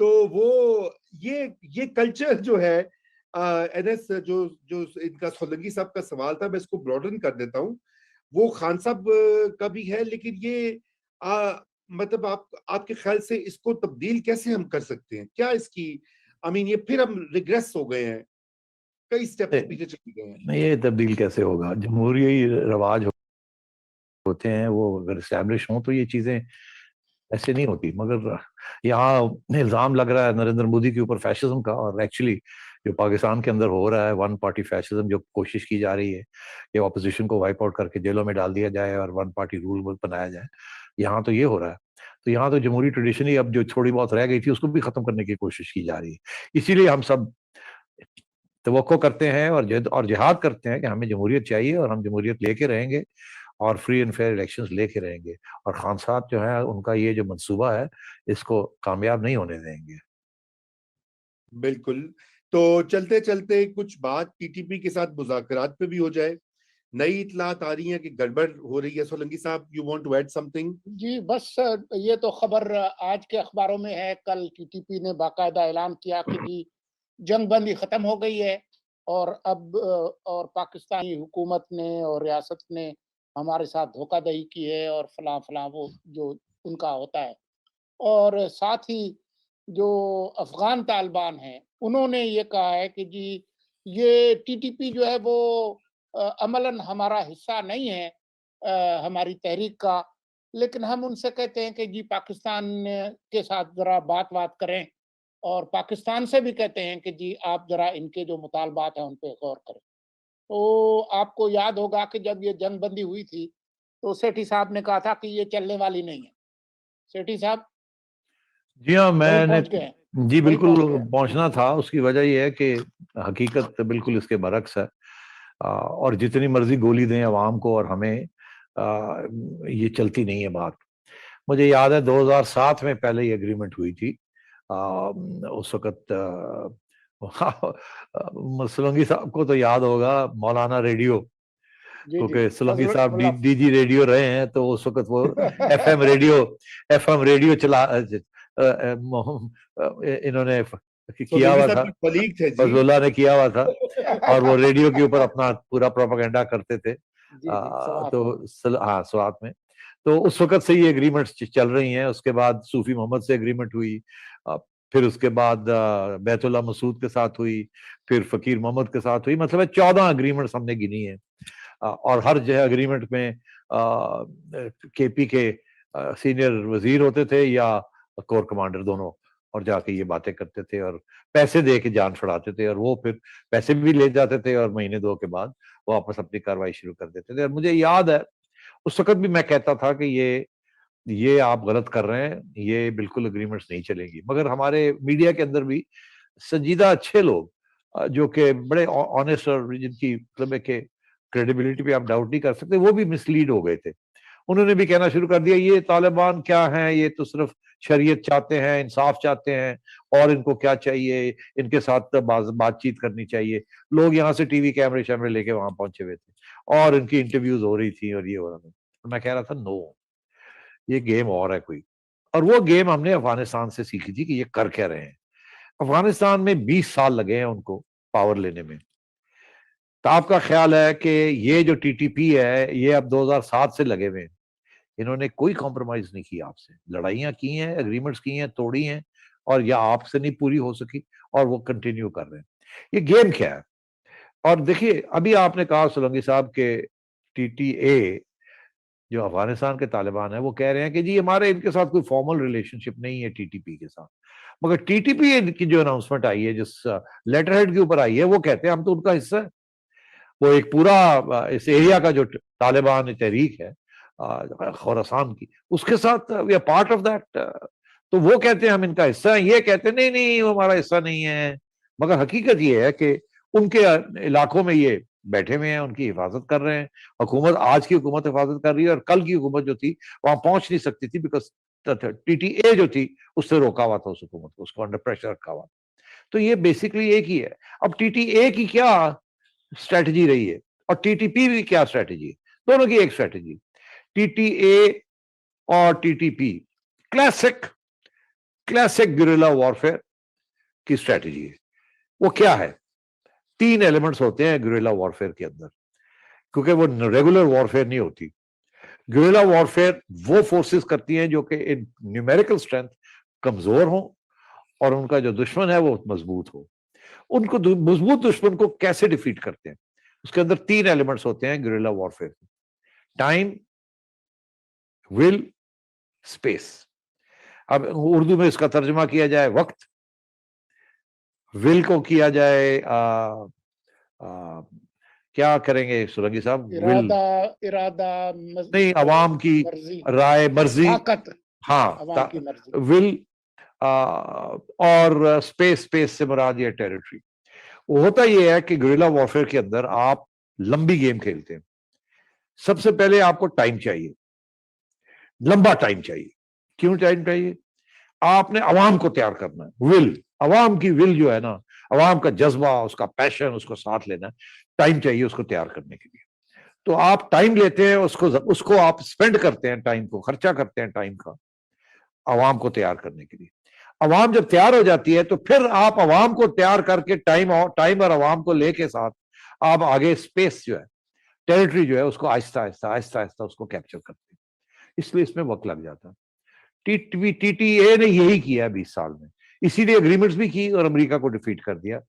तो वो ये कल्चर जो है, एनएस, जो जो इनका सोलंकी साहब का सवाल था, मैं इसको ब्रॉडन कर देता हूँ। वो खान साहब का भी है, लेकिन ये मतलब आपके ख्याल से इसको तब्दील कैसे हम कर सकते हैं? क्या इसकी, आई मीन, ये फिर हम रिग्रेस हो गए हैं, कई स्टेप्स पीछे चले गए हैं। नहीं, ये तब्दील कैसे होगा? जमहूरी रवाज होते हैं, वो अगर इस्टेब्लिश हों तो ये चीजें ऐसे नहीं होती। मगर यहाँ इल्जाम लग रहा है नरेंद्र मोदी के ऊपर फैशिज्म का, और एक्चुअली जो पाकिस्तान के अंदर हो रहा है, वन पार्टी फैशिज्म, जो कोशिश की जा रही है कि ऑपोजिशन को वाइप आउट करके जेलों में डाल दिया जाए और वन पार्टी रूल बनाया जाए, यहाँ तो ये हो रहा है। तो यहाँ तो जमहूरी ट्रेडिशन ही अब जो थोड़ी बहुत रह गई थी उसको भी खत्म करने की कोशिश की जा रही है। इसीलिए हम सब तवक्को करते हैं और जिहाद करते हैं कि हमें जमहूरियत चाहिए और हम जमहूरियत लेके रहेंगे और फ्री एंड फेयर इलेक्शंस लेके रहेंगे। और खान साहब जो है, उनका ये जो मंसूबा है, इसको कामयाब नहीं होने देंगे। बिल्कुल। तो चलते चलते कुछ बात टीटीपी के साथ मुज़ाकरात पे भी हो जाए। नई इतलात आ रही है कि गड़बड़ हो रही है। सोलंकी साहब, you want to add something? जी बस ये तो खबर आज के अखबारों में है। कल टीटीपी ने बाकायदा ऐलान किया कि जी जंगबंदी खत्म हो गई है, और अब और पाकिस्तानी हुकूमत ने और रियासत ने हमारे साथ धोखाधड़ी की है और फलां फलां, वो जो उनका होता है। और साथ ही जो अफगान तालिबान हैं, उन्होंने ये कहा है कि जी ये टीटीपी जो है वो अमलन हमारा हिस्सा नहीं है, हमारी तहरीक का। लेकिन हम उनसे कहते हैं कि जी पाकिस्तान के साथ ज़रा बात करें, और पाकिस्तान से भी कहते हैं कि जी आप ज़रा इनके जो मुतालबात हैं उन पे गौर करें। तो आपको याद होगा कि जब ये जंगबंदी हुई थी, तो सेठी साहब ने कहा था कि ये चलने वाली नहीं है। सेठी साहब जी हाँ, वहीं मैंने पहुंच गए हैं, जी वहीं बिल्कुल पहुंच गए हैं। पहुंचना था। उसकी वजह यह है कि हकीकत बिल्कुल इसके बरक्स है। और जितनी मर्जी गोली दें अवाम को और हमें, ये चलती नहीं है बात। मुझे याद है 2007 में पहले ये एग्रीमेंट हुई थी। उस वक्त सोलंकी साहब को तो याद होगा मौलाना रेडियो, जी जी, क्योंकि सोलंकी फजल साहब मुल्ला। डीजी रेडियो रहे हैं, तो उस वक्त वो एफएम रेडियो एफएम रेडियो चला इन्होंने किया सोलंकी हुआ साहब था। की कलीग थे जी। फजलुल्लाह ने किया हुआ था, और वो रेडियो के ऊपर अपना पूरा प्रोपागेंडा करते थे। जी जी, स्वात में। तो हाँ, स्वात में। तो उस वक्त से ये एग्रीमेंट्स चल रही हैं। उसके बाद सूफी मोहम्मद से एग्रीमेंट हुई, अ, फिर उसके बाद बैतुल्ला मसूद के साथ हुई, फिर फकीर मोहम्मद के साथ हुई। मतलब 14 एग्रीमेंट्स हमने गिनी है। और हर जो एग्रीमेंट में केपी के सीनियर वजीर होते थे या कोर कमांडर, दोनों, और जाके ये बातें करते थे और पैसे दे के जान छुड़ाते थे। और वो फिर पैसे भी ले जाते थे और महीने दो के बाद वो वापस अपनी कार्रवाई शुरू कर देते थे। और मुझे याद है उस वक्त भी मैं कहता था कि ये आप गलत कर रहे हैं, ये बिल्कुल एग्रीमेंट्स नहीं चलेगी। मगर हमारे मीडिया के अंदर भी संजीदा अच्छे लोग, जो कि बड़े ऑनेस्ट और जिनकी मतलब है कि क्रेडिबिलिटी पे आप डाउट नहीं कर सकते, वो भी मिसलीड हो गए थे। उन्होंने भी कहना शुरू कर दिया ये तालिबान क्या है, ये तो सिर्फ शरीयत चाहते हैं, इंसाफ चाहते हैं, और इनको क्या चाहिए, इनके साथ तो बातचीत करनी चाहिए। लोग यहाँ से टीवी कैमरे शैमरे लेके वहां पहुंचे हुए थे और इनकी इंटरव्यूज हो रही थी और ये हो रहा था। तो मैं कह रहा था नो, ये गेम और है कोई। और वो गेम हमने अफगानिस्तान से सीखी थी कि ये कर क्या रहे हैं। अफगानिस्तान में 20 साल लगे हैं उनको पावर लेने में। तो आपका ख्याल है कि ये जो टीटीपी है, ये अब 2007 से लगे हुए हैं, इन्होंने कोई कॉम्प्रोमाइज नहीं किया आपसे। लड़ाइयां की हैं, एग्रीमेंट्स की हैं, तोड़ी हैं, और या आपसे नहीं पूरी हो सकी और वो कंटिन्यू कर रहे हैं। ये गेम क्या है? और देखिए, अभी आपने कहा सोलंकी साहब के टीटीए, जो अफगानिस्तान के तालिबान है, वो कह रहे हैं कि जी हमारे इनके साथ कोई फॉर्मल रिलेशनशिप नहीं है टीटीपी के साथ। मगर टीटीपी की जो अनाउंसमेंट आई है, जिस लेटर हेड के ऊपर आई है, वो कहते हैं हम तो उनका हिस्सा है। वो एक पूरा इस एरिया का जो तालिबान तहरीक है खोरासान की, उसके साथ we are part of that. तो वो कहते हैं हम इनका हिस्सा है, ये कहते हैं नहीं नहीं वो हमारा हिस्सा नहीं है। मगर हकीकत ये है कि उनके इलाकों में ये बैठे हुए हैं, उनकी हिफाजत कर रहे हैं। हुकूमत, आज की हुकूमत हिफाजत कर रही है, और कल की हुकूमत जो थी वहां पहुंच नहीं सकती थी, बिकॉज टीटीए जो थी उससे रोका हुआ था उस हुकूमत को, उसको अंडर प्रेशर रखा हुआ। तो ये बेसिकली एक ही है। अब टीटीए की क्या स्ट्रेटजी रही है और टीटीपी की क्या स्ट्रेटजी है, दोनों की एक स्ट्रेटजी। टीटीए और TTP classic classic guerrilla warfare की स्ट्रेटजी है। वो क्या है? 3 एलिमेंट्स होते हैं गुरिल्ला वॉरफेयर के अंदर, क्योंकि वो रेगुलर वॉरफेयर नहीं होती। गुरिल्ला वॉरफेयर वो फोर्सेस करती हैं जो कि इन न्यूमेरिकल स्ट्रेंथ कमजोर हो और उनका जो दुश्मन है वो मजबूत हो। उनको मजबूत दुश्मन को कैसे डिफीट करते हैं? उसके अंदर 3 एलिमेंट्स होते हैं guerrilla warfare: time, will, space. अब उर्दू में इसका तर्जुमा किया जाए वक्त, विल को किया जाए क्या करेंगे सुरंगी साहब? इरादा नहीं, अवाम की राय, मर्जी, हाँ, विल। और स्पेस से मुराद ये टेरिटरी। होता यह है कि गुरिल्ला वॉरफेयर के अंदर आप लंबी गेम खेलते हैं। सबसे पहले आपको टाइम चाहिए, लंबा टाइम चाहिए। क्यों टाइम चाहिए? आपने अवाम को तैयार करना है। विल, अवाम की विल जो है ना, अवाम का जज्बा, उसका पैशन, उसको साथ लेना है। टाइम चाहिए उसको तैयार करने के लिए। तो आप टाइम लेते हैं, उसको आप स्पेंड करते हैं, टाइम को खर्चा करते हैं, टाइम का, अवाम को तैयार करने के लिए। अवाम जब तैयार हो जाती है तो फिर आप अवाम को तैयार करके टाइम और अवाम को लेके साथ आप आगे स्पेस जो है, टेरिटरी जो है, उसको आहिस्ता आहिस्ता उसको कैप्चर करते हैं। इसलिए इसमें वक्त लग जाता है। टीटीए ने यही किया 20 साल में, इसीलिए एग्रीमेंट्स भी की और अमेरिका को डिफीट कर दिया।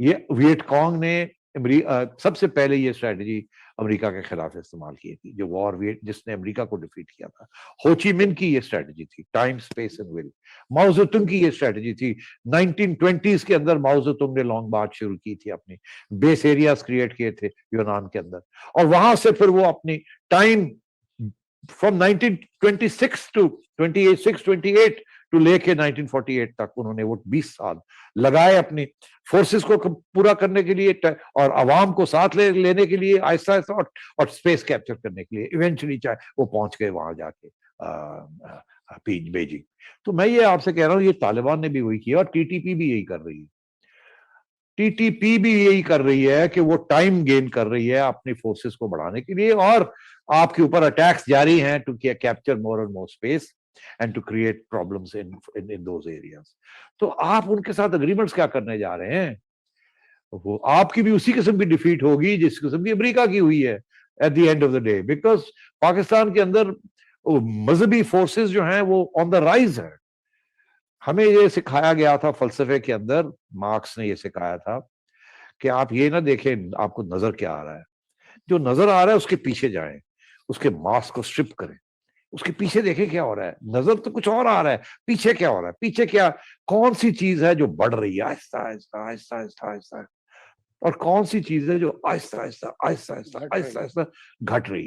ये वियटकॉन्ग ने सबसे पहले ये स्ट्रेटजी अमेरिका के खिलाफ इस्तेमाल की थी, जो वॉर जिसने अमेरिका को डिफीट किया था। हो ची मिन की ये स्ट्रेटजी थी, टाइम, स्पेस एंड विल। माओ जेडुंग की ये स्ट्रेटजी थी। 1920s के अंदर माओ जेडुंग ने लॉन्ग मार्च शुरू की थी, अपनी बेस एरियाज क्रिएट किए थे यूनान के अंदर, और वहां से फिर वो अपनी टाइम फ्रॉम 1926 टू 28 टू लेके 1948 तक उन्होंने वो 20 साल लगाए अपनी फोर्सेस को पूरा करने के लिए और अवाम को साथ लेने के लिए आहिस्ता आहिस्ता, और स्पेस कैप्चर करने के लिए। इवेंचुअली चाहे वो पहुंच गए वहां जाके बीजिंग। तो मैं ये आपसे कह रहा हूं, ये तालिबान ने भी वही किया और टीटीपी भी यही कर रही है। टीटीपी भी यही कर रही है कि वो टाइम गेन कर रही है अपनी फोर्सेस को बढ़ाने के लिए, और आपके ऊपर अटैक्स जारी हैं to capture more and more space and to create problems in those areas. तो आप उनके साथ अग्रीमेंट्स क्या करने जा रहे हैं? वो आपकी भी उसी किस्म की डिफीट होगी जिस किस्म की अमेरिका की हुई है at the end of the day, because Pakistan के अंदर मजहबी फोर्सेस जो हैं वो ऑन द राइज है। हमें ये सिखाया गया था फलसफे के अंदर, मार्क्स ने ये सिखाया था कि आप ये ना देखें आपको नजर क्या आ रहा है, जो नजर आ रहा है उसके पीछे जाएं, उसके मास्क को स्ट्रिप करें, उसके पीछे देखें क्या हो रहा है। नजर तो कुछ और आ रहा है, पीछे क्या हो रहा है, पीछे क्या, कौन सी चीज है जो बढ़ रही है आहिस्ता आहिस्ता आहिस्ता आहिस्ता आहिस्ता, और कौन सी चीज है जो आहिस्ता आहिस्ता आहिस्ता आहिस्ता आहिस्ता आहिस्ता घट रही है।